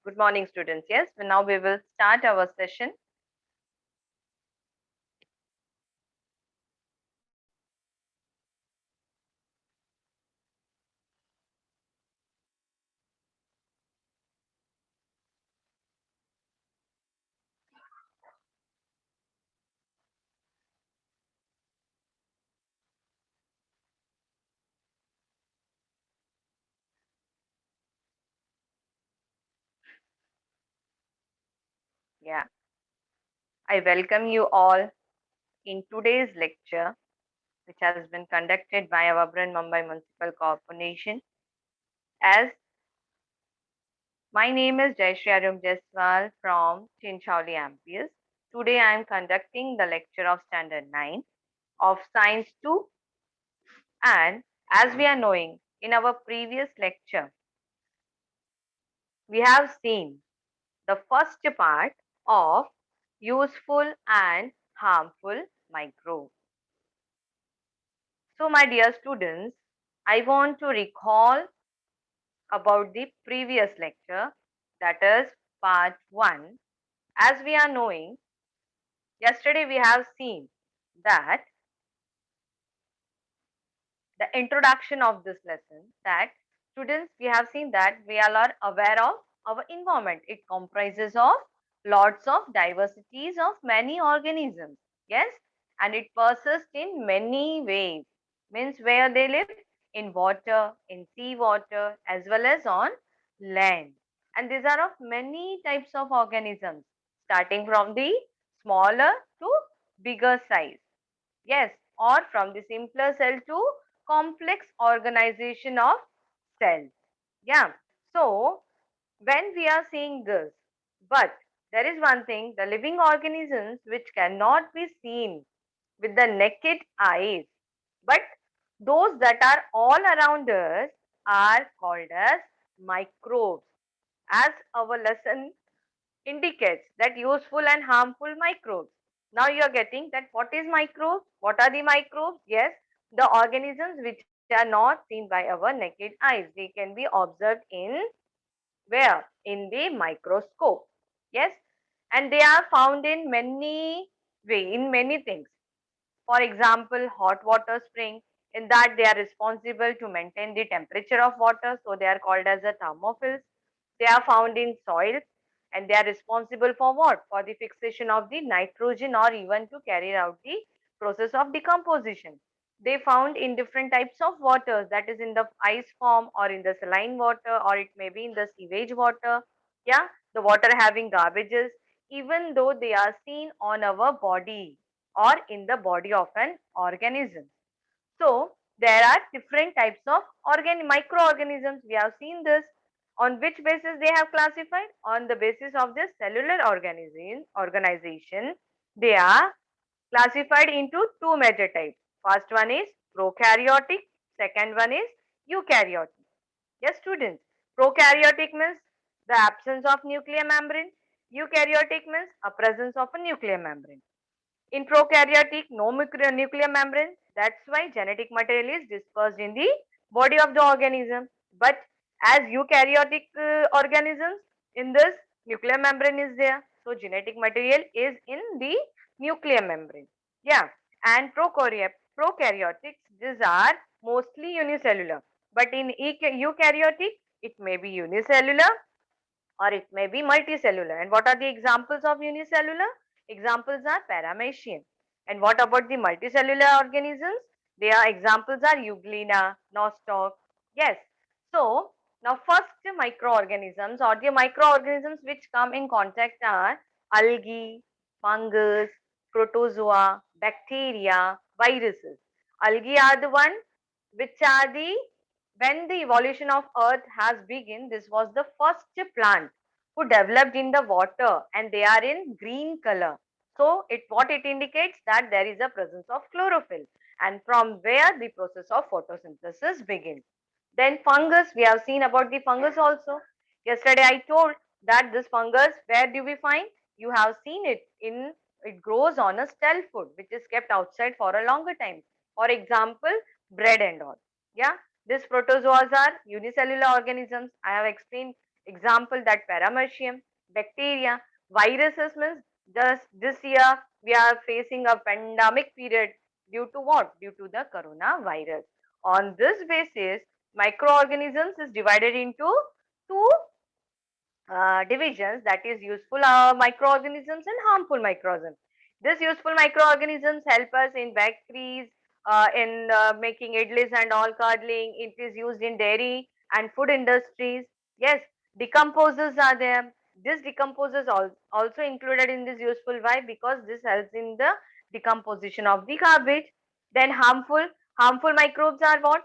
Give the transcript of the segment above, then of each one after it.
Good morning, students. Yes, now we will start our session. Yeah, I welcome you all in today's lecture, which has been conducted by our Brun Mumbai Municipal Corporation. As my name is Jayashree Arum Jaiswal from Chinchauli Ampias. Today I am conducting the lecture of Standard 9 of Science 2, and as we are knowing in our previous lecture, we have seen the first part of useful and harmful microbes. So, my dear students, I want to recall about the previous lecture, that is part 1. As we are knowing, yesterday we have seen that the introduction of this lesson, that students, we have seen that we all are aware of our environment. It comprises of lots of diversities of many organisms. Yes, and it persists in many ways. Means where they live, in water, in sea water, as well as on land. And these are of many types of organisms, starting from the smaller to bigger size. Yes, or from the simpler cell to complex organization of cells. Yeah. So when we are seeing this, but there is one thing, the living organisms which cannot be seen with the naked eyes, but those that are all around us are called as microbes. As our lesson indicates, that useful and harmful microbes. Now you are getting that what is microbes? What are the microbes? Yes, the organisms which are not seen by our naked eyes. They can be observed in where? In the microscope. Yes, and they are found in many in many things. For example, hot water spring. In that they are responsible to maintain the temperature of water, so they are called as the thermophiles. They are found in soils, and they are responsible for what? For the fixation of the nitrogen, or even to carry out the process of decomposition. They found in different types of waters, that is in the ice form, or in the saline water, or it may be in the sewage water. Yeah, the water having garbages, even though they are seen on our body or in the body of an organism. So there are different types of microorganisms. We have seen this. On which basis they have classified? On the basis of this cellular organization, they are classified into two major types. First one is prokaryotic, second one is eukaryotic. Yes, students. Prokaryotic means the absence of nuclear membrane. Eukaryotic means a presence of a nuclear membrane. In prokaryotic, no nuclear membrane. That's why genetic material is dispersed in the body of the organism. But as eukaryotic organisms, in this nuclear membrane is there. So genetic material is in the nuclear membrane. Yeah. And prokaryotics, these are mostly unicellular. But in eukaryotic, it may be unicellular or it may be multicellular. And what are the examples of unicellular? Examples are paramecium. And what about the multicellular organisms? Their examples are euglena, nostoc. Yes. So now first microorganisms, or the microorganisms which come in contact are algae, fungus, protozoa, bacteria, viruses. Algae are the one which are the, when the evolution of earth has begun, this was the first plant who developed in the water, and they are in green color. So it, what it indicates, that there is a presence of chlorophyll, and from where the process of photosynthesis begins. Then fungus, we have seen about the fungus also. Yesterday I told that this fungus, where do we find? You have seen it in, it grows on a stale food which is kept outside for a longer time. For example, bread and all. Yeah, these protozoas are unicellular organisms. I have explained Example that paramecium, bacteria, viruses means just this year we are facing a pandemic period due to what? Due to the coronavirus. On this basis, microorganisms is divided into two divisions, that is useful microorganisms and harmful microorganisms. This useful microorganisms help us in bakeries, in making idlis and all curdling. It is used in dairy and food industries. Yes, decomposers are there. This decomposers also included in this useful. Why? Because this helps in the decomposition of the garbage. Then harmful microbes are what?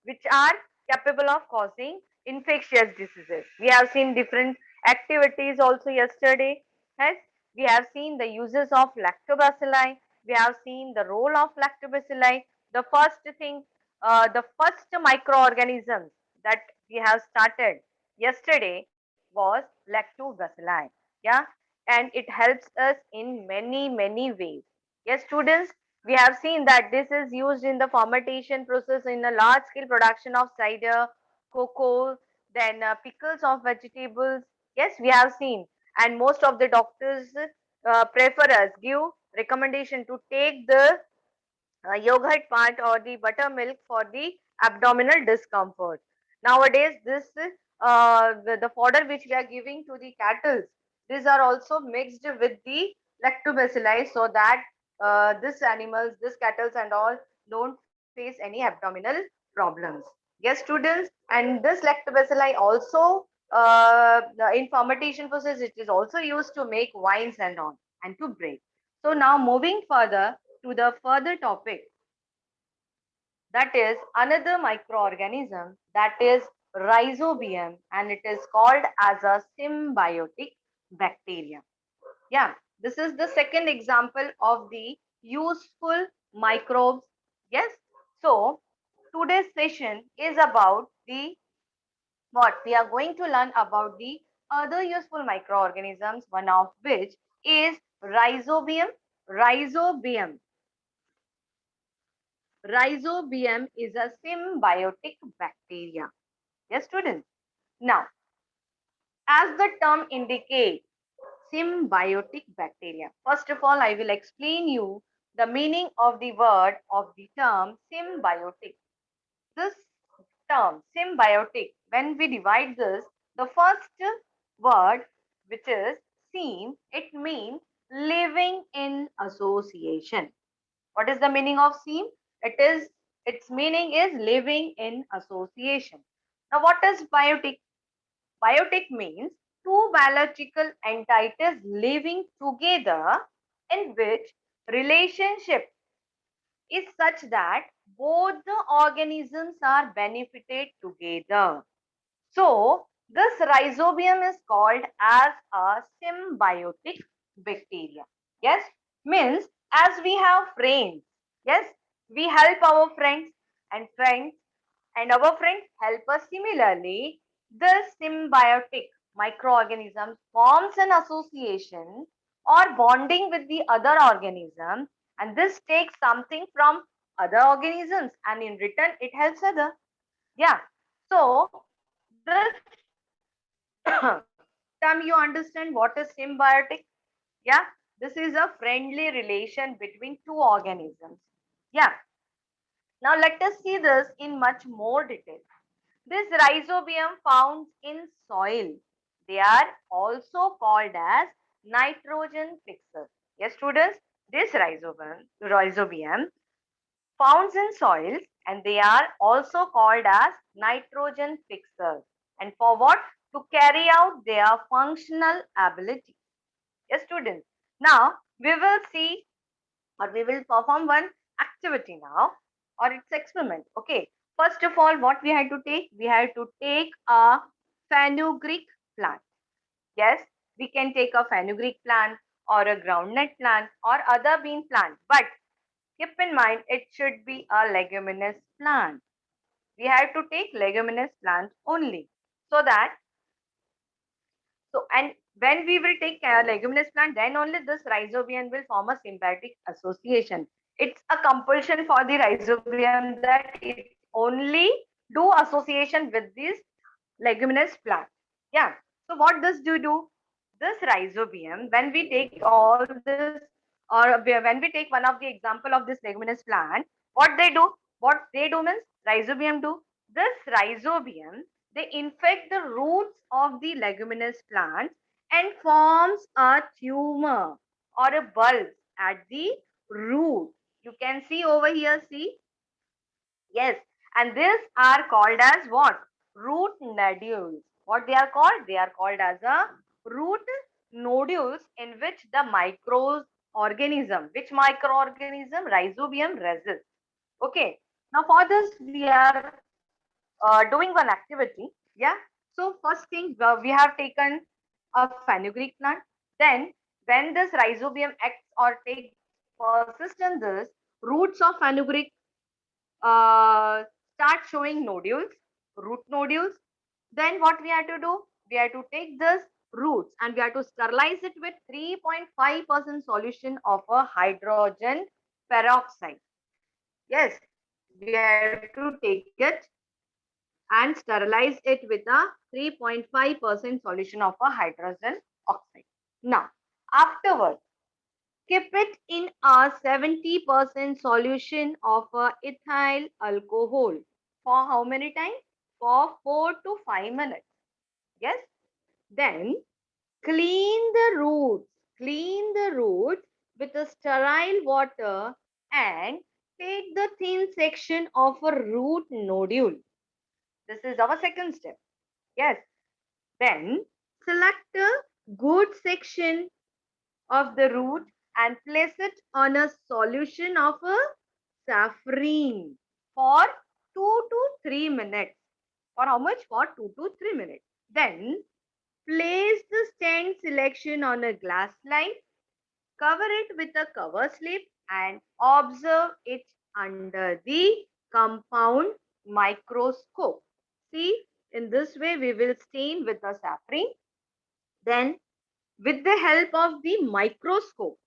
Which are capable of causing infectious diseases. We have seen different activities also yesterday. Yes, we have seen the uses of lactobacilli. We have seen the role of lactobacilli. The first thing, the first microorganisms that we have started yesterday was lactobacilli. Yeah, and it helps us in many ways. Yes, students, we have seen that this is used in the fermentation process in a large scale production of cider, cocoa, then pickles of vegetables. Yes, we have seen, and most of the doctors prefer us, give recommendation to take the yogurt part or the buttermilk for the abdominal discomfort. Nowadays, this the fodder which we are giving to the cattle, these are also mixed with the lactobacilli so that this animals, this cattle and all don't face any abdominal problems. Yes, students, and this lactobacilli also in fermentation process it is also used to make wines and all and to break. So now moving further to the further topic, that is another microorganism, that is rhizobium, and it is called as a symbiotic bacteria. Yeah, this is the second example of the useful microbes. Yes, so today's session is about the what we are going to learn about the other useful microorganisms, one of which is rhizobium. Rhizobium Rhizobium is a symbiotic bacteria. Yes, students. Now, as the term indicates, symbiotic bacteria. First of all, I will explain you the meaning of the word of the term symbiotic. This term symbiotic, when we divide this, the first word, which is sym, it means living in association. What is the meaning of sym? Its meaning is living in association. Now, what is biotic? Biotic means two biological entities living together in which relationship is such that both the organisms are benefited together. So, this rhizobium is called as a symbiotic bacteria. Yes, means as we have friends, yes, we help our friends and our friends help us similarly. This symbiotic microorganism forms an association or bonding with the other organism, and this takes something from other organisms and in return it helps other. Yeah, so this term, you understand what is symbiotic? Yeah, this is a friendly relation between two organisms. Yeah, now let us see this in much more detail. This rhizobium found in soil, they are also called as nitrogen fixers. Yes, students, this rhizobium found in soils, and they are also called as nitrogen fixers. And for what? To carry out their functional ability. Yes, students. Now we will see, or we will perform one activity now, or it's experiment. Okay. First of all, what we had to take? We had to take a fenugreek plant. Yes, we can take a fenugreek plant or a groundnut plant or other bean plant, but keep in mind it should be a leguminous plant. We have to take leguminous plants only, so that and when we will take leguminous plant, then only this rhizobium will form a symbiotic association. It's a compulsion for the rhizobium that it only do association with this leguminous plant. Yeah. Yeah. So what does do? This rhizobium, when we take all this, or when we take one of the example of this leguminous plant, what they do means rhizobium do. This rhizobium, they infect the roots of the leguminous plant and forms a tumor or a bulb at the root. You can see over here, see. Yes, and these are called as what? Root nodules. What they are called? They are called as a root nodules in which the microorganism, which microorganism? Rhizobium resists. Okay. Now for this we are doing one activity. Yeah. So first thing we have taken a fenugreek plant. Then when this rhizobium acts or take persist in this, roots of fenugreek start showing nodules, root nodules. Then what we have to do? We have to take this roots and we have to sterilize it with 3.5% solution of a hydrogen peroxide. Yes, we have to take it and sterilize it with a 3.5% solution of a hydrogen oxide. Now, afterwards, keep it in a 70% solution of a ethyl alcohol. For how many times? For 4 to 5 minutes. Yes. Then clean the roots. Clean the roots with a sterile water and take the thin section of a root nodule. This is our second step. Yes. Then select a good section of the root and place it on a solution of a saffron for 2 to 3 minutes. For how much? For 2 to 3 minutes. Then place the stand selection on a glass slide, cover it with a cover slip and observe it under the compound microscope. See, in this way we will stain with the saffron. Then with the help of the microscope,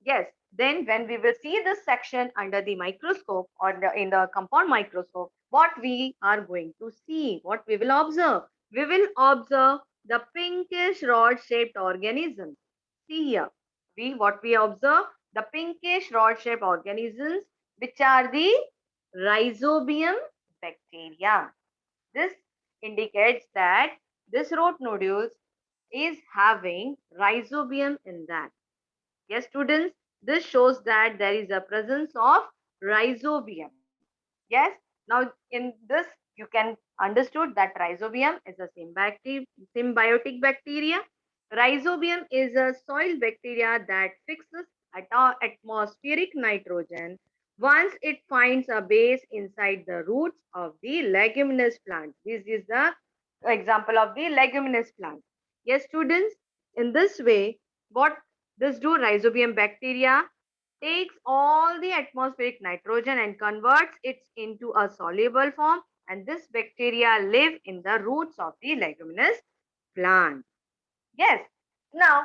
yes, then when we will see this section under the microscope or in the compound microscope, what we are going to see, what we will observe? We will observe the pinkish rod-shaped organisms. See here, what we observe? The pinkish rod-shaped organisms, which are the rhizobium bacteria. This indicates that this root nodules is having rhizobium in that. Yes, students, this shows that there is a presence of rhizobium. Yes, now in this you can understood that rhizobium is a symbiotic bacteria. Rhizobium is a soil bacteria that fixes atmospheric nitrogen once it finds a base inside the roots of the leguminous plant. This is the example of the leguminous plant. Yes, students, in this way, what this do rhizobium bacteria takes all the atmospheric nitrogen and converts it into a soluble form, and this bacteria live in the roots of the leguminous plant. Yes. Now,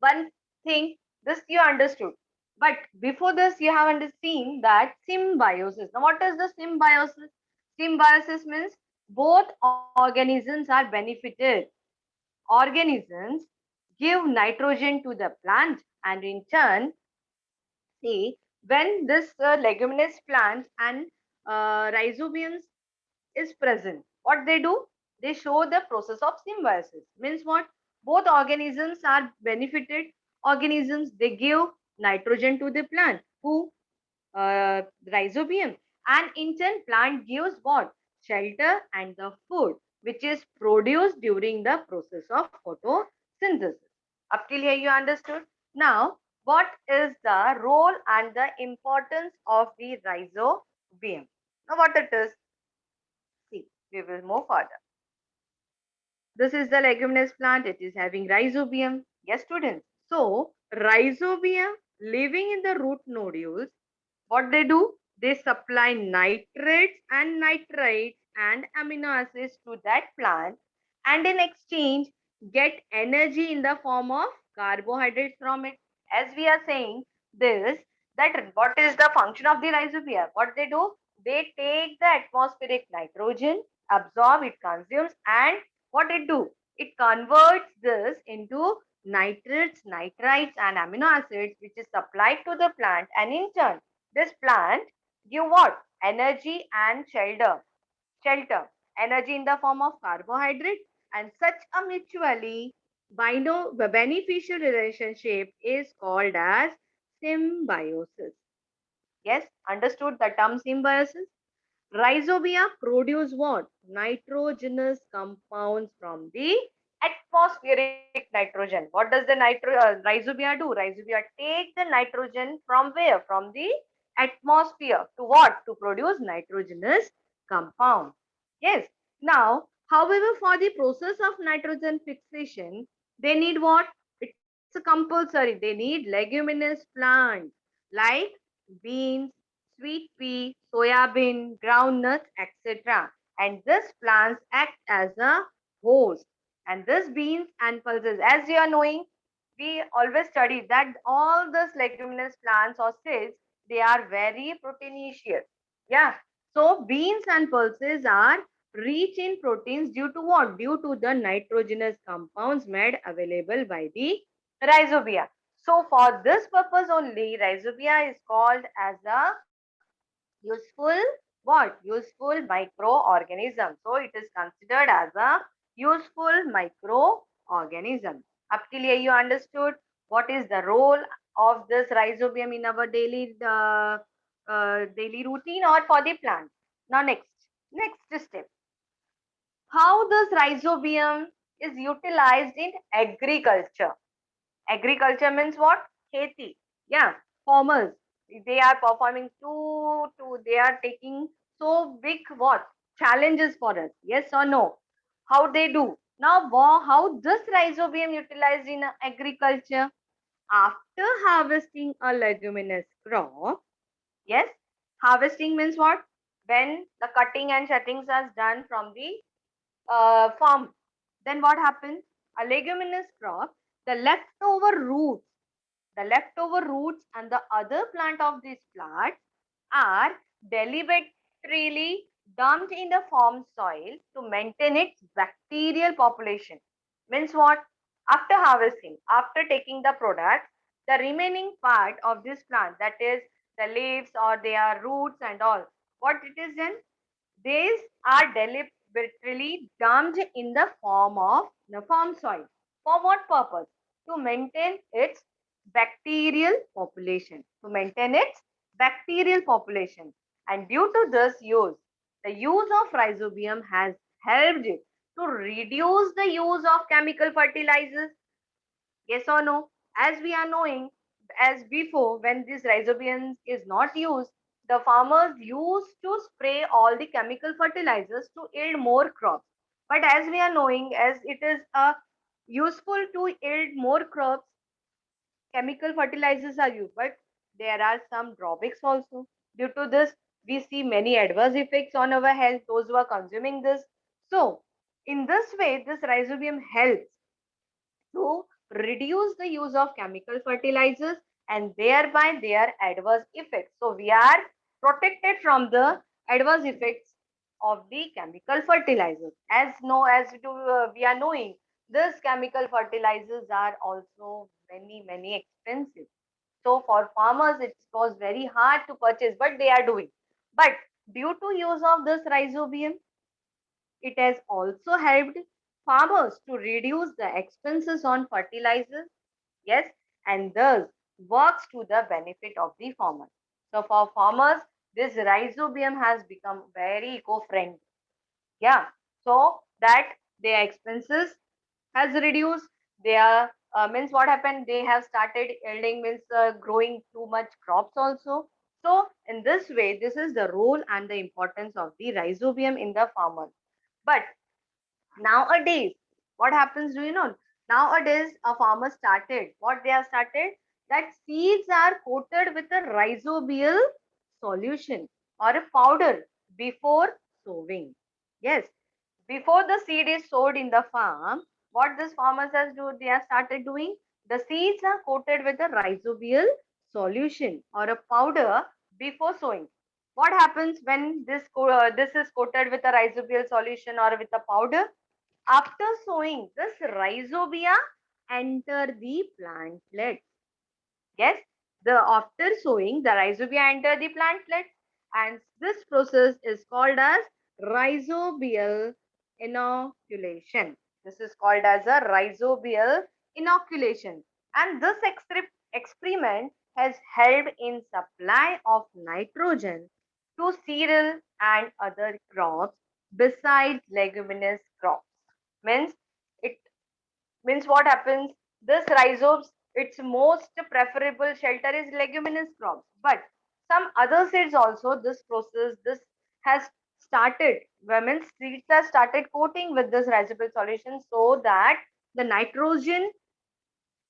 one thing this you understood. But before this, you have seen that symbiosis. Now, what is the symbiosis? Symbiosis means both organisms are benefited. Organisms give nitrogen to the plant, and in turn, see, when this leguminous plant and rhizobiums is present, what they do? They show the process of symbiosis. Means what? Both organisms are benefited organisms. They give nitrogen to the plant. Who? Rhizobium. And in turn, plant gives what? Shelter and the food, which is produced during the process of photosynthesis. Up till here, you understood? Now, what is the role and the importance of the rhizobium? Now, what it is? See, we will move further. This is the leguminous plant. It is having rhizobium. Yes, students. So, rhizobium living in the root nodules, what they do? They supply nitrates and nitrites and amino acids to that plant, and in exchange get energy in the form of carbohydrates from it. As we are saying this, that what is the function of the rhizobium? What they do? They take the atmospheric nitrogen, absorb it, consumes, and What it do? It converts this into nitrates, nitrites, and amino acids, which is supplied to the plant, and in turn, this plant give what? Energy and shelter, energy in the form of carbohydrate, and such a mutually beneficial relationship is called as symbiosis. Yes, understood the term symbiosis? Rhizobia produce what? Nitrogenous compounds from the atmospheric nitrogen. What does the rhizobia do? Rhizobia take the nitrogen from where? From the atmosphere to what? To produce nitrogenous compound. Yes. Now, however, for the process of nitrogen fixation, they need what? It's a compulsory. They need leguminous plants like beans, sweet pea, soybean, groundnuts, etc. And these plants act as a host. And these beans and pulses, as you are knowing, we always study that all these leguminous plants or seeds, they are very proteinaceous. Yeah. So beans and pulses are rich in proteins due to what? Due to the nitrogenous compounds made available by the rhizobia. So for this purpose only, rhizobia is called as a useful what? Useful microorganism. So it is considered as a useful microorganism. Up till here you understood what is the role of this rhizobium in our daily routine or for the plant. Now next step. How this rhizobium is utilized in agriculture. Agriculture means what? Kheti. Yeah, farmers. They are performing they are taking so big what? Challenges for us. Yes or no? How they do? Now, how this rhizobium utilized in agriculture? After harvesting a leguminous crop, yes, harvesting means what? When the cutting and settings are done from the farm, then what happens? A leguminous crop, the leftover roots and the other plant of this plant are deliberately dumped in the farm soil to maintain its bacterial population. Means what? After harvesting, after taking the product, the remaining part of this plant, that is the leaves or their roots and all, what it is then? These are deliberately dumped in the form of the farm soil. For what purpose? To maintain its bacterial population. To maintain its bacterial population. And due to this use, the use of rhizobium has helped it to reduce the use of chemical fertilizers. Yes or no? As we are knowing, as before, when this rhizobium is not used, the farmers used to spray all the chemical fertilizers to yield more crops. But as we are knowing, as it is useful to yield more crops, chemical fertilizers are used. But there are some drawbacks also. Due to this, we see many adverse effects on our health, those who are consuming this. So, in this way, this rhizobium helps to reduce the use of chemical fertilizers and thereby their adverse effects. So we are protected from the adverse effects of the chemical fertilizers. We are knowing, these chemical fertilizers are also many expensive. So for farmers, it was very hard to purchase, but they are doing. But due to use of this rhizobium, it has also helped farmers to reduce the expenses on fertilizers, yes, and thus works to the benefit of the farmers. So for farmers, this rhizobium has become very eco-friendly. Yeah, so that their expenses has reduced. Their means what happened? They have started yielding means growing too much crops also. So in this way, this is the role and the importance of the rhizobium in the farmer. But nowadays, what happens, do you know? Nowadays, a farmer started, what they have started, that seeds are coated with a rhizobial solution or a powder before sowing. Yes, before the seed is sowed in the farm, what this farmers has do, they have started doing, the seeds are coated with a rhizobial solution or a powder before sowing. What happens when this is coated with a rhizobial solution or with a powder? After sowing, this rhizobia enter the plantlet. Yes, the after sowing, the rhizobia enter the plantlet, and this process is called as rhizobial inoculation. This is called as a rhizobial inoculation, and this experiment has helped in supply of nitrogen to cereal and other crops besides leguminous crops. Means it means what happens, this rhizomes, its most preferable shelter is leguminous crops, but some other seeds also, this process, this has started, women's seeds have started coating with this rhizobial solution so that the nitrogen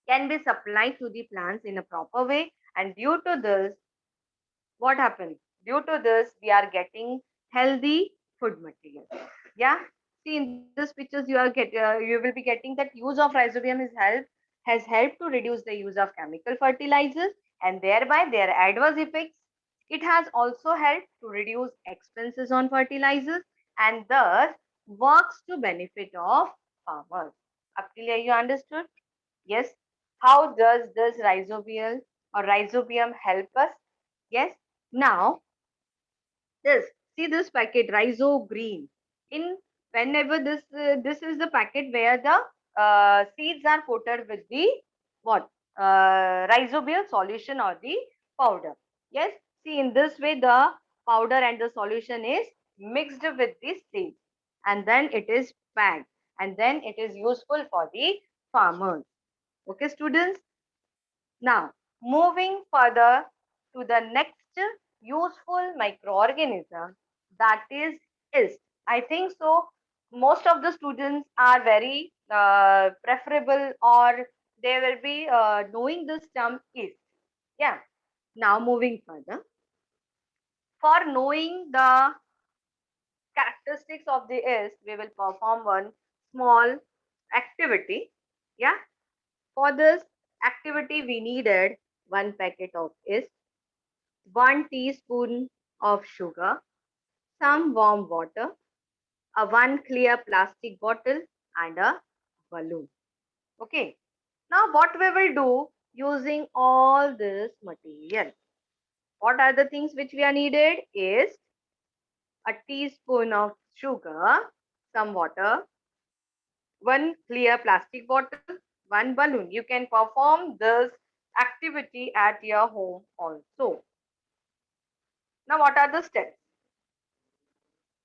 can be supplied to the plants in a proper way, and due to this, what happens, due to this we are getting healthy food material. Yeah, see in this pictures you will be getting that use of rhizobium has helped to reduce the use of chemical fertilizers and thereby their adverse effects. It has also helped to reduce expenses on fertilizers and thus works to benefit of farmers. Up till here you understood? Yes. How does this rhizobial or rhizobium help us? Yes. Now, this, see this packet, Rhizo Green. In whenever this is the packet where the seeds are coated with the what? Rhizobial solution or the powder. Yes. See in this way the powder and the solution is mixed with the seeds and then it is packed and then it is useful for the farmers. Okay, students. Now, moving further to the next useful microorganism, that is yeast. I think so. Most of the students are very preferable or they will be knowing this term yeast. Yeah. Now, moving further. For knowing the characteristics of the yeast, we will perform one small activity. Yeah. For this activity, we needed one packet of yeast, 1 teaspoon of sugar, some warm water, a one clear plastic bottle, and a balloon. Okay. Now, what we will do using all this material? What are the things which we are needed? Is a teaspoon of sugar, some water, one clear plastic bottle, one balloon. You can perform this activity at your home also. Now, what are the steps?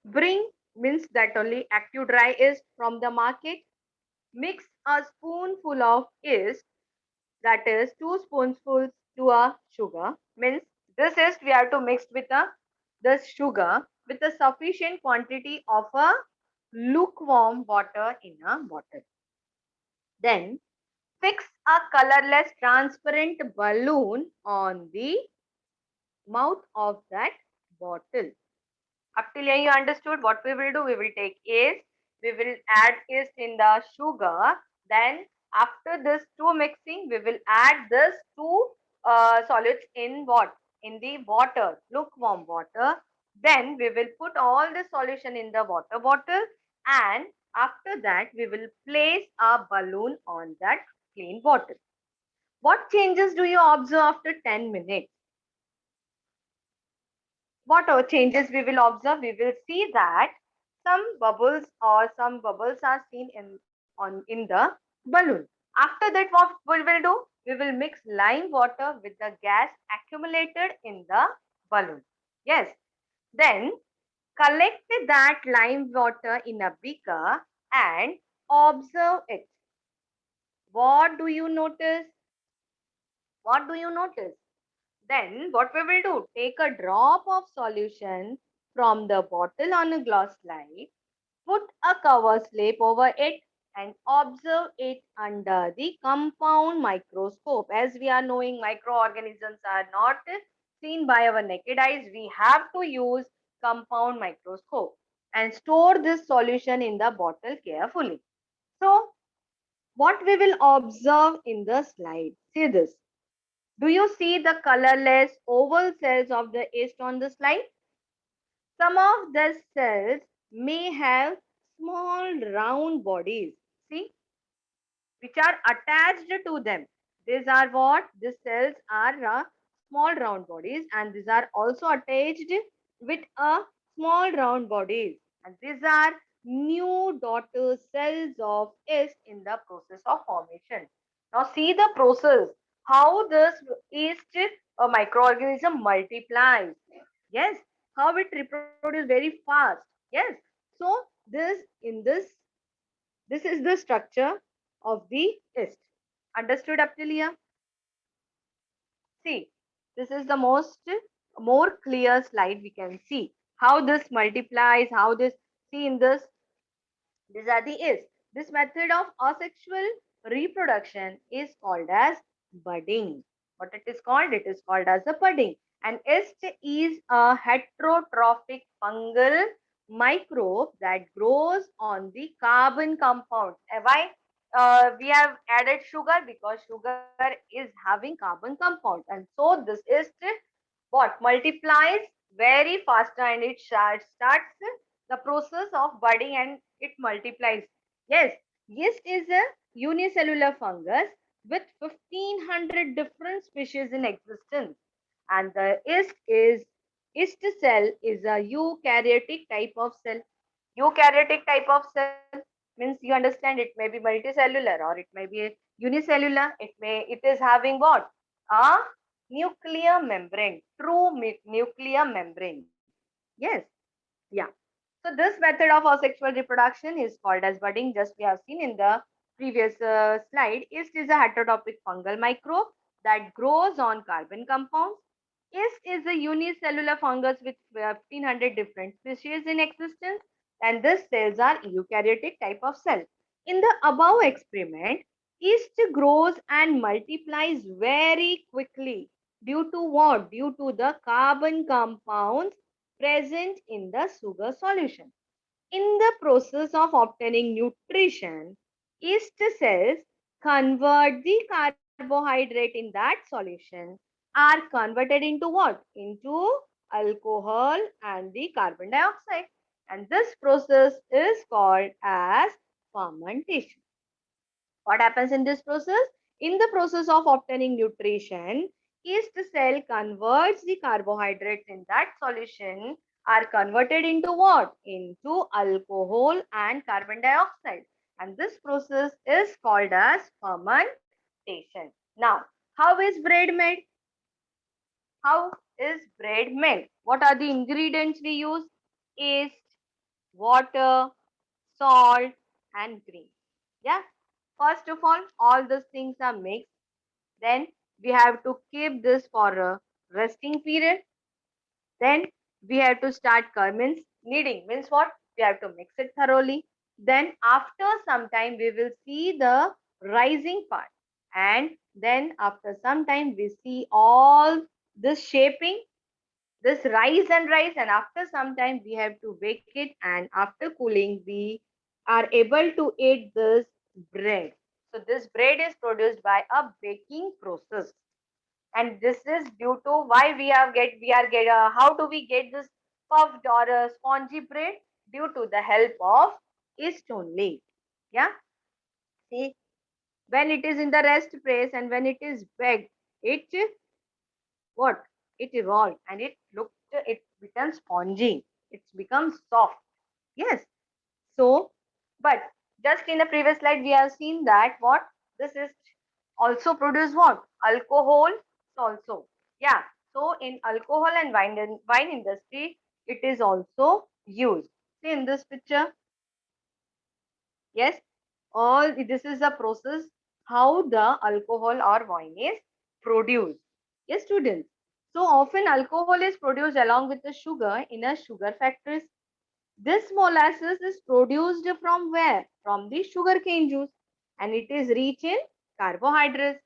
Bring means that only active dry yeast from the market. Mix a spoonful of yeast, that is 2 spoonfuls to a sugar. Means this yeast we have to mix with this sugar with a sufficient quantity of a lukewarm water in a bottle. Then fix a colorless transparent balloon on the mouth of that bottle. Up till here you understood what we will do. We will take yeast. We will add yeast in the sugar. Then after this two mixing, we will add this two solids in what? In the water, lukewarm water. Then we will put all the solution in the water bottle and after that we will place a balloon on that clean bottle. What changes do you observe after 10 minutes? What are changes we will observe? We will see that some bubbles are seen in the balloon. After that, what we will do? We will mix lime water with the gas accumulated in the balloon. Yes. Then collect that lime water in a beaker and observe it. What do you notice? What do you notice? Then what we will do? Take a drop of solution from the bottle on a glass slide, put a cover slip over it and observe it under the compound microscope. As we are knowing, microorganisms are not seen by our naked eyes. We have to use compound microscope and store this solution in the bottle carefully. So, what we will observe in the slide? See this. Do you see the colorless oval cells of the yeast on the slide? Some of the cells may have small round bodies. See, which are attached to them. These are what? These cells are small round bodies, and these are also attached with a small round bodies. And these are new daughter cells of yeast in the process of formation. Now see the process, how this yeast microorganism multiplies. Yes, how it reproduces very fast. Yes, so this is the structure of the yeast. Understood up till here? See, this is the more clear slide we can see. How this multiplies, how this, see in this, these are the yeast. This method of asexual reproduction is called as budding. What it is called? It is called as a budding. And yeast is a heterotrophic fungal microbe that grows on the carbon compound. Why? We have added sugar because sugar is having carbon compound, and so this yeast what multiplies very faster, and it starts the process of budding, and it multiplies. Yes, yeast is a unicellular fungus with 1500 different species in existence, and the yeast cell is a eukaryotic type of cell. Eukaryotic type of cell means, you understand, it may be multicellular or it may be unicellular. It is having what? A nuclear membrane, true nuclear membrane. Yes, yeah. So this method of asexual reproduction is called as budding. Just we have seen in the previous slide. Yeast is a heterotrophic fungal microbe that grows on carbon compounds. Yeast is a unicellular fungus with 1500 different species in existence, and these cells are eukaryotic type of cell. In the above experiment, yeast grows and multiplies very quickly due to what? Due to the carbon compounds present in the sugar solution. In the process of obtaining nutrition, yeast cells convert the carbohydrate in that solution are converted into what? Into alcohol and the carbon dioxide. And this process is called as fermentation. What happens in this process? In the process of obtaining nutrition, yeast cell converts the carbohydrates in that solution are converted into what? Into alcohol and carbon dioxide. And this process is called as fermentation. Now, how is bread made? How is bread made? What are the ingredients we use? Yeast, water, salt, and grain. Yeah. First of all these things are mixed. Then we have to keep this for a resting period. Then we have to start means kneading. Means what? We have to mix it thoroughly. Then after some time we will see the rising part. And then after some time we see all this shaping, this rise, and after some time we have to bake it, and after cooling we are able to eat this bread. So this bread is produced by a baking process, and this is due to why we are get how do we get this puffed or a spongy bread? Due to the help of yeast only. Yeah, see, when it is in the rest press and when it is baked, it what? It evolved and it becomes spongy. It becomes soft. Yes. So, but just in the previous slide, we have seen that what? This is also produce what? Alcohol also. Yeah. So in alcohol and wine industry, it is also used. See in this picture. Yes. All this is the process how the alcohol or wine is produced. Yes, students. So often alcohol is produced along with the sugar in a sugar factories. This molasses is produced from where? From the sugarcane juice, and it is rich in carbohydrates.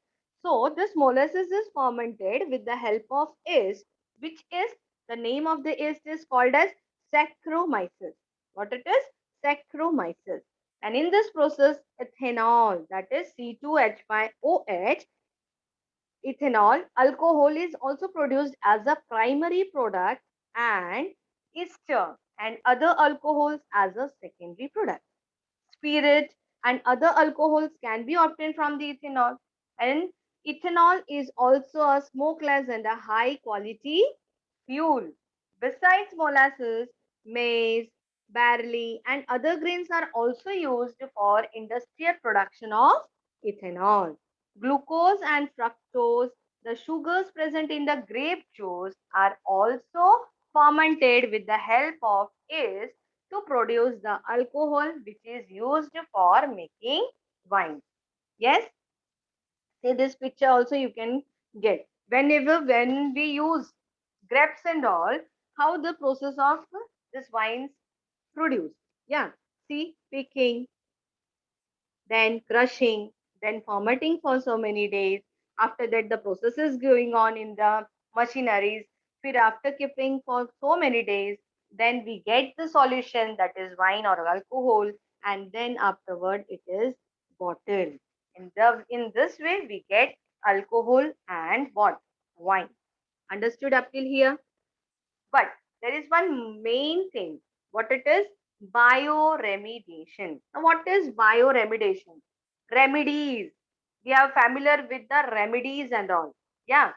So this molasses is fermented with the help of yeast, which is the name of the yeast is called as Saccharomyces. What it is? Saccharomyces. And in this process, ethanol, that is C2H5OH, ethanol, alcohol is also produced as a primary product, and ester and other alcohols as a secondary product. Spirit and other alcohols can be obtained from the ethanol. And ethanol is also a smokeless and a high quality fuel. Besides molasses, maize, barley, and other grains are also used for industrial production of ethanol. Glucose and fructose, the sugars present in the grape juice, are also fermented with the help of yeast to produce the alcohol which is used for making wine. Yes, see this picture also you can get. When we use grapes and all, how the process of this wines produced. Yeah, see picking, then crushing, then fermenting for so many days. After that, the process is going on in the machineries. फिर after keeping for so many days, then we get the solution that is wine or alcohol, and then afterward it is bottled. In this way, we get alcohol and what? Wine. Understood up till here? But there is one main thing. What it is? Bioremediation. Now, what is bioremediation? Remedies. We are familiar with the remedies and all. Yeah.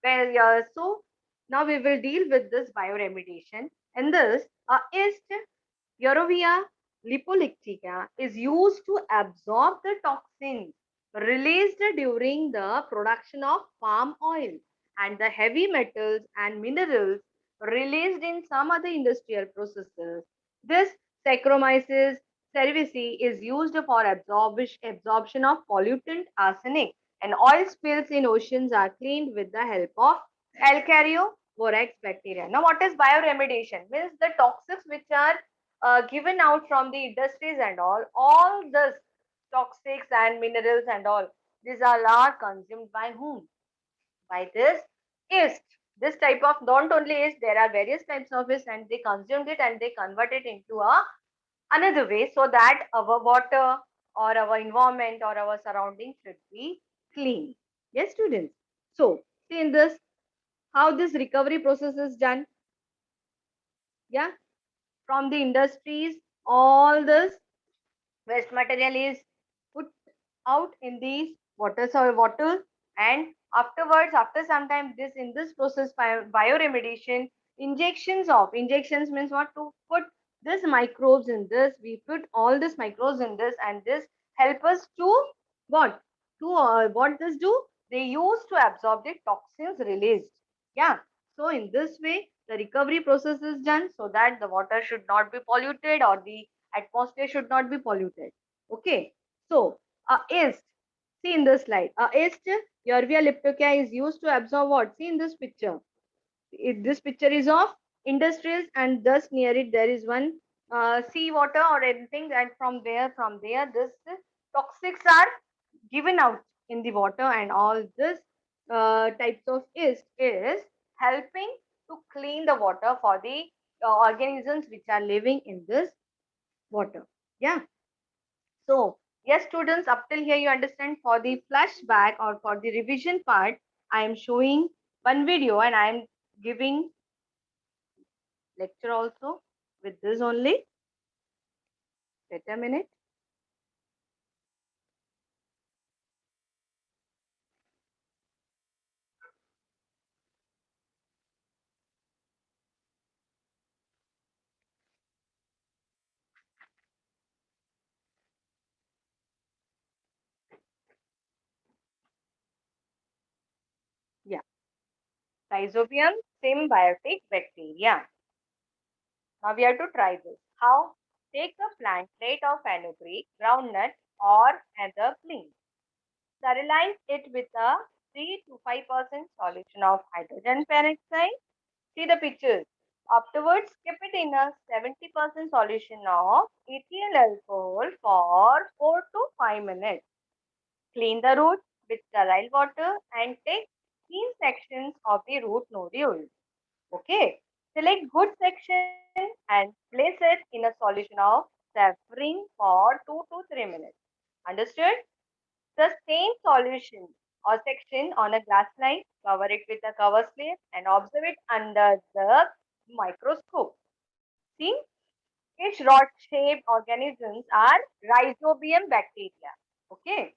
Well, so now we will deal with this bioremediation. In this, is Eurovia lipolytica is used to absorb the toxins released during the production of palm oil and the heavy metals and minerals released in some other industrial processes. This Saccharomyces cerevisiae is used for absorption of pollutant arsenic, and oil spills in oceans are cleaned with the help of Alkaryoborax bacteria. Now, what is bioremediation? Means the toxics which are given out from the industries and all this toxics and minerals and all, these are consumed by whom? By this yeast. This type of not only yeast, there are various types of yeast, and they consumed it and they convert it into a another way so that our water or our environment or our surroundings should be clean. Yes, students. So, see in this how this recovery process is done. Yeah, from the industries, all this waste material is put out in these waters or water, and afterwards after some time this in this process bioremediation, injections means what? To put this microbes in this, we put all these microbes in this, and this help us to what? To what this do? They use to absorb the toxins released. Yeah, so in this way the recovery process is done so that the water should not be polluted or the atmosphere should not be polluted. Okay, so yeast. See in this slide, yeast Yervia liptoca is used to absorb what? See in this picture. This picture is of industries, and thus near it there is one sea water or anything, and from there this toxics are given out in the water, and all this types of yeast is helping to clean the water for the organisms which are living in this water. Yeah. So, yes, students, up till here you understand. For the flashback or for the revision part, I am showing one video and I am giving lecture also with this only. Wait a minute. Yeah. Rhizobium symbiotic bacteria. Now we have to try this. How? Take a plant plate of fenugreek, groundnut, or other clean. Sterilize it with a 3 to 5% solution of hydrogen peroxide. See the pictures. Afterwards, keep it in a 70% solution of ethyl alcohol for 4 to 5 minutes. Clean the root with sterile water and take clean sections of the root nodules. Okay. Select good section and place it in a solution of saffron for 2 to 3 minutes. Understood? The same solution or section on a glass slide, cover it with a cover slip and observe it under the microscope. See, which rod-shaped organisms are rhizobium bacteria. Okay,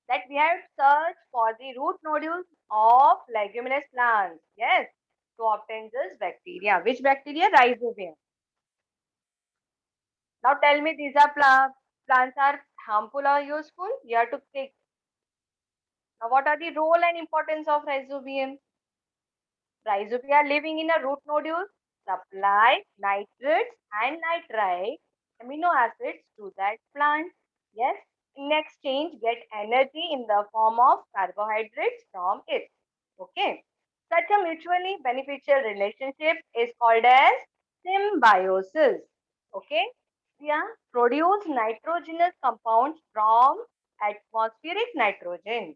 that we have searched for the root nodules of leguminous plants. Yes, to obtain this bacteria. Which bacteria? Rhizobium. Now tell me, these are plants are harmful or useful? You have to take. Now, what are the role and importance of rhizobium? Rhizobia living in a root nodule supply nitrates and nitrite amino acids to that plant. Yes, in exchange get energy in the form of carbohydrates from it. Okay. Such a mutually beneficial relationship is called as symbiosis. Okay. Yeah, produce nitrogenous compounds from atmospheric nitrogen.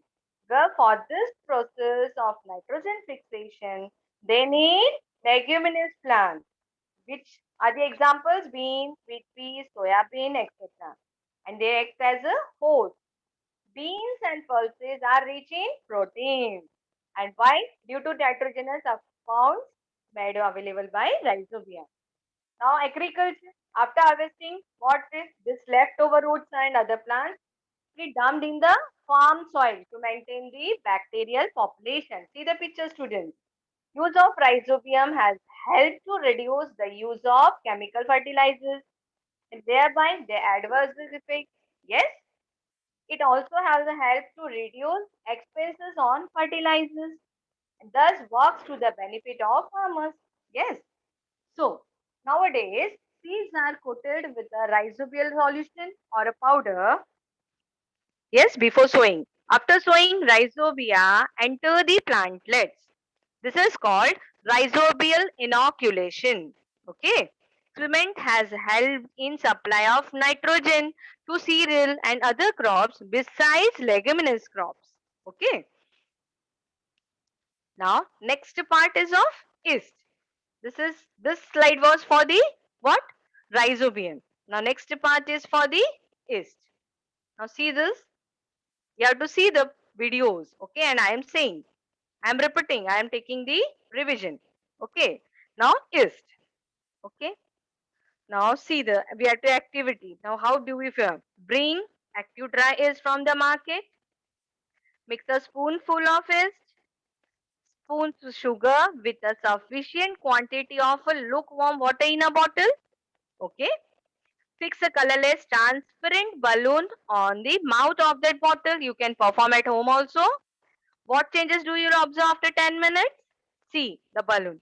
Well, for this process of nitrogen fixation, they need leguminous plants, which are the examples beans, wheat peas, soya bean, etc. And they act as a host. Beans and pulses are rich in protein. And why? Due to nitrogenous compounds made available by rhizobium. Now, agriculture, after harvesting, what is this leftover roots and other plants? Be dumped in the farm soil to maintain the bacterial population. See the picture, students. Use of rhizobium has helped to reduce the use of chemical fertilizers and thereby their adverse effects. Yes, it also has helped to reduce expenses on fertilizers and thus works to the benefit of farmers. Yes. So nowadays seeds are coated with a rhizobial solution or a powder. Yes, before sowing. After sowing, rhizobia enter the plantlets. This is called rhizobial inoculation. Okay. Cement has helped in supply of nitrogen to cereal and other crops besides leguminous crops. Okay. Now, next part is of yeast. This slide was for the what? Rhizobium. Now, next part is for the yeast. Now, see this. You have to see the videos. Okay, and I am saying, I am repeating, I am taking the revision. Okay, now yeast. Okay, now see the we have to activity. Now, how do we bring active dry yeast from the market? Mix a spoonful of yeast, spoons sugar with a sufficient quantity of a lukewarm water in a bottle. Okay, fix a colorless transparent balloon on the mouth of that bottle. You can perform at home also. What changes do you observe after 10 minutes? See the balloon.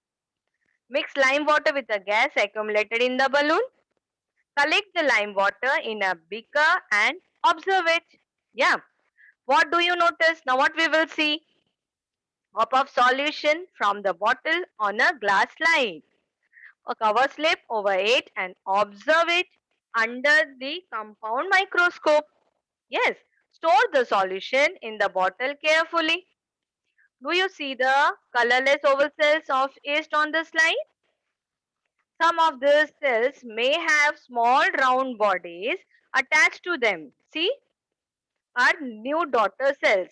Mix lime water with the gas accumulated in the balloon. Collect the lime water in a beaker and observe it. Yeah. What do you notice? Now what we will see? Drop of solution from the bottle on a glass slide. A cover slip over it and observe it under the compound microscope. Yes. Store the solution in the bottle carefully. Do you see the colorless oval cells of yeast on the slide? Some of these cells may have small round bodies attached to them. See, are new daughter cells.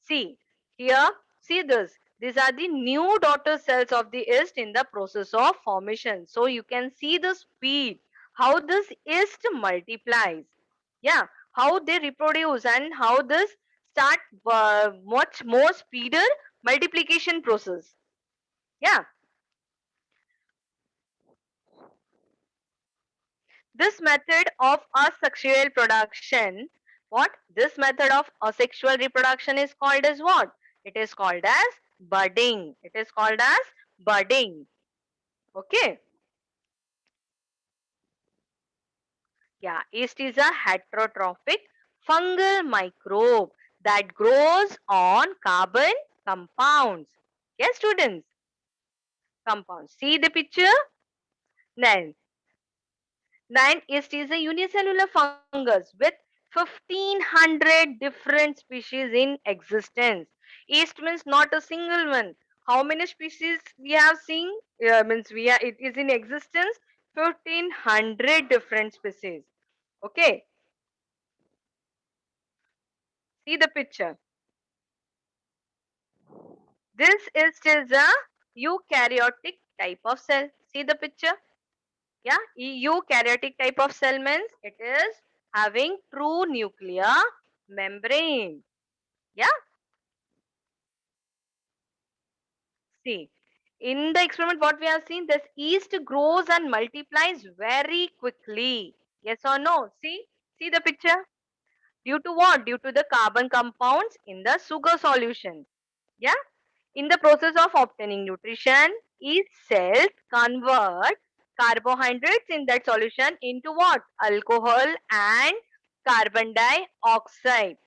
See, here, see this. These are the new daughter cells of the yeast in the process of formation. So you can see the speed, how this yeast multiplies. Yeah, how they reproduce and how this start much more speeder multiplication process. Yeah, this method of asexual production, what? This method of asexual reproduction is called as what? It is called as budding. It is called as budding. Okay. Yeah, yeast is a heterotrophic fungal microbe that grows on carbon compounds. Yes, students, compounds. See the picture? Then, yeast is a unicellular fungus with 1500 different species in existence. Yeast means not a single one. How many species we have seen? Means it is in existence 1500 different species. Okay, see the picture. This is still the eukaryotic type of cell. See the picture. Yeah, eukaryotic type of cell means it is having true nuclear membrane. Yeah, see, in the experiment what we have seen, this yeast grows and multiplies very quickly. Yes or no? See the picture. Due to what? Due to the carbon compounds in the sugar solution. Yeah. In the process of obtaining nutrition, each cells convert carbohydrates in that solution into what? Alcohol and carbon dioxide.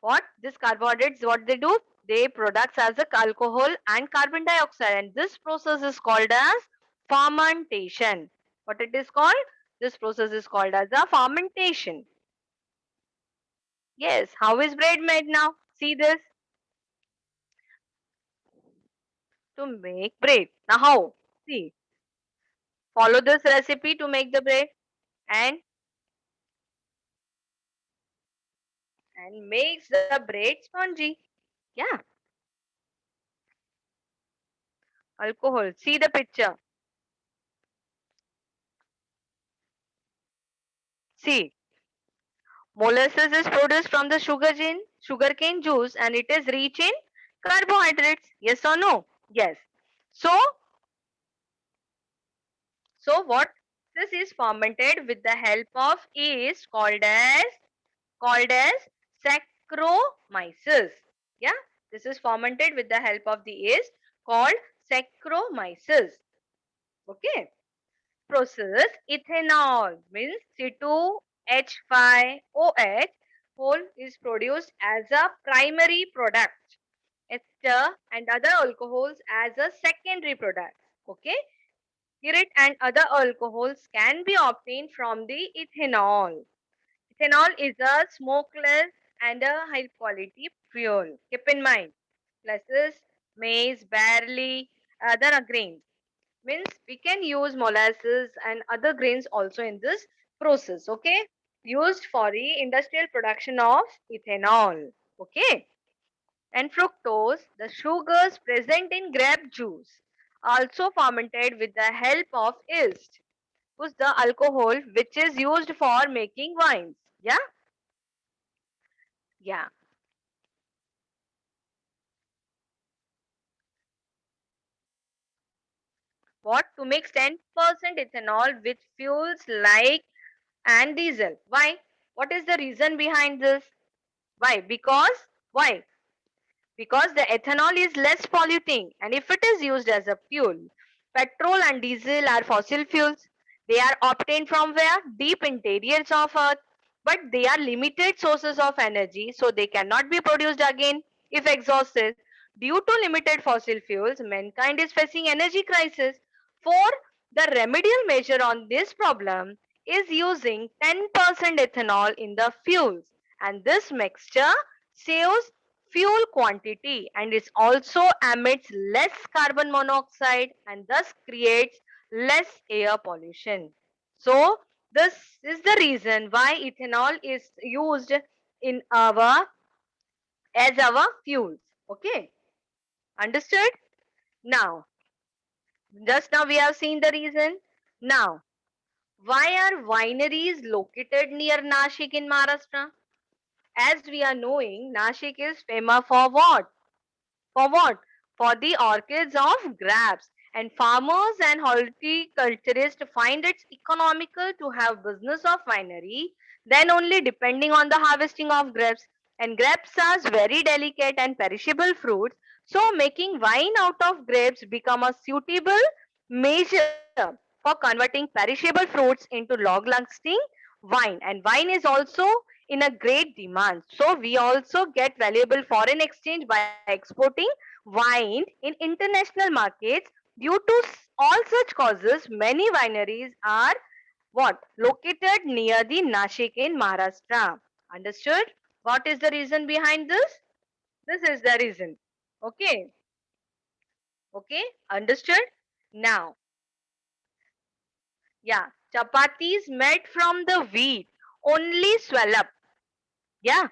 What? This carbohydrates, what they do? They products as a alcohol and carbon dioxide, and this process is called as fermentation. What it is called? This process is called as a fermentation. Yes. How is bread made now? See this. To make bread. Now how? See. Follow this recipe to make the bread and makes the bread spongy. Yeah. Alcohol. See the picture. See. Molasses is produced from the sugarcane juice, and it is rich in carbohydrates. Yes or no? Yes. So, what this is fermented with the help of yeast called as Saccharomyces. Yeah, this is fermented with the help of the yeast called Saccharomyces. Okay. Process ethanol means C2H5OH whole is produced as a primary product. Ester and other alcohols as a secondary product. Okay. Spirit and other alcohols can be obtained from the ethanol. Ethanol is a smokeless and a high quality fuel. Keep in mind, pulses, maize, barley, other grains. Means we can use molasses and other grains also in this process. Okay, used for the industrial production of ethanol. Okay, and fructose, the sugars present in grape juice, also fermented with the help of yeast, was the alcohol which is used for making wines. Yeah, yeah. What? To mix 10% ethanol with fuels like and diesel. Why? What is the reason behind this? Why? Why? Because the ethanol is less polluting, and if it is used as a fuel, petrol and diesel are fossil fuels. They are obtained from where? Deep interiors of earth, but they are limited sources of energy, so they cannot be produced again if exhausted. Due to limited fossil fuels, mankind is facing energy crisis. For the remedial measure on this problem is using 10% ethanol in the fuels, and this mixture saves fuel quantity, and it also emits less carbon monoxide and thus creates less air pollution. So this is the reason why ethanol is used in our as our fuels. Okay, understood? Now, just now we have seen the reason. Now, why are wineries located near Nashik in Maharashtra? As we are knowing, Nashik is famous for what? For what? For the orchids of grapes. And farmers and horticulturists find it economical to have business of winery than only depending on the harvesting of grapes. And grapes are very delicate and perishable fruits. So making wine out of grapes become a suitable measure for converting perishable fruits into long-lasting wine. And wine is also in a great demand. So we also get valuable foreign exchange by exporting wine in international markets. Due to all such causes, many wineries are what? Located near the Nashik in Maharashtra. Understood? What is the reason behind this? This is the reason. Okay. Okay. Understood? Now, yeah, chapatis made from the wheat only swell up. Yeah,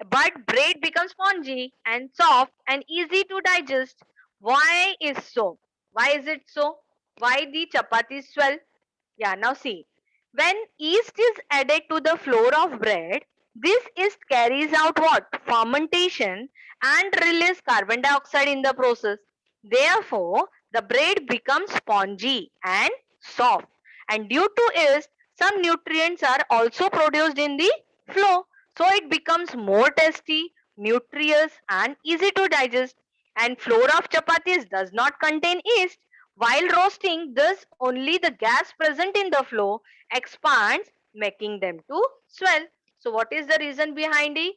but bread becomes spongy and soft and easy to digest. Why is so? Why is it so? Why the chapatis swell? Yeah, now see. When yeast is added to the flour of bread, this yeast carries out what? Fermentation and release carbon dioxide in the process. Therefore, the bread becomes spongy and soft. And due to yeast, some nutrients are also produced in the flour. So it becomes more tasty, nutritious, and easy to digest. And flour of chapatis does not contain yeast. While roasting, thus only the gas present in the flour expands, making them to swell. So, what is the reason behind the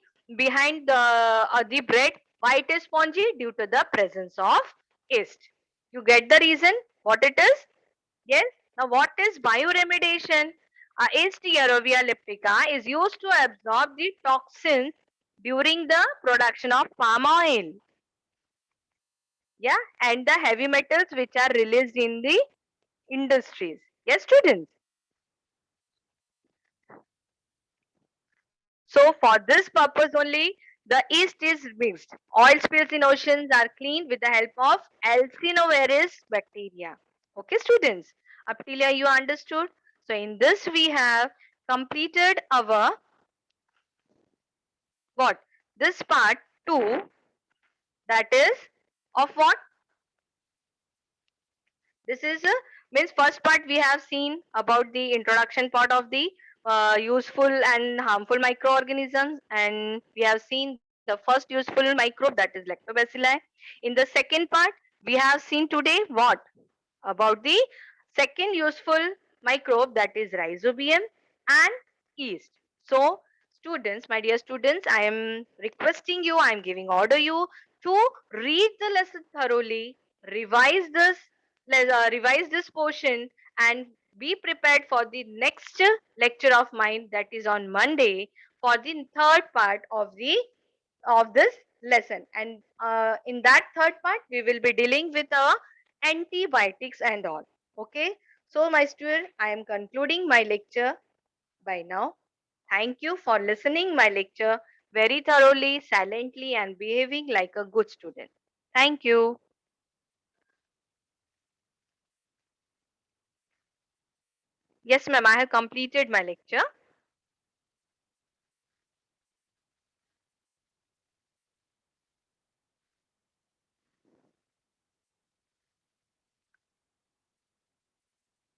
bread? Why it is spongy? Due to the presence of yeast. You get the reason? What it is? Yes. Now, what is bioremediation? Yeast Yerovia leptica is used to absorb the toxins during the production of palm oil. Yeah, and the heavy metals which are released in the industries. Yes, students. So for this purpose only, the yeast is mixed. Oil spills in oceans are cleaned with the help of Alcinovaris bacteria. Okay, students. Up till here you understood. So in this we have completed our what? This part 2, that is of what? This is means first part we have seen about the introduction part of the useful and harmful microorganisms, and we have seen the first useful microbe, that is lactobacilli. In the second part we have seen today what about the second useful microbe, that is rhizobium and yeast. So students, my dear students, I am requesting you, I am giving order you to read the lesson thoroughly, revise this revise this portion, and be prepared for the next lecture of mine, that is on Monday, for the third part of this lesson. And in that third part we will be dealing with antibiotics and all. Okay, so my student, I am concluding my lecture by now. Thank you for listening my lecture very thoroughly, silently, and behaving like a good student. Thank you. Yes, ma'am, I have completed my lecture.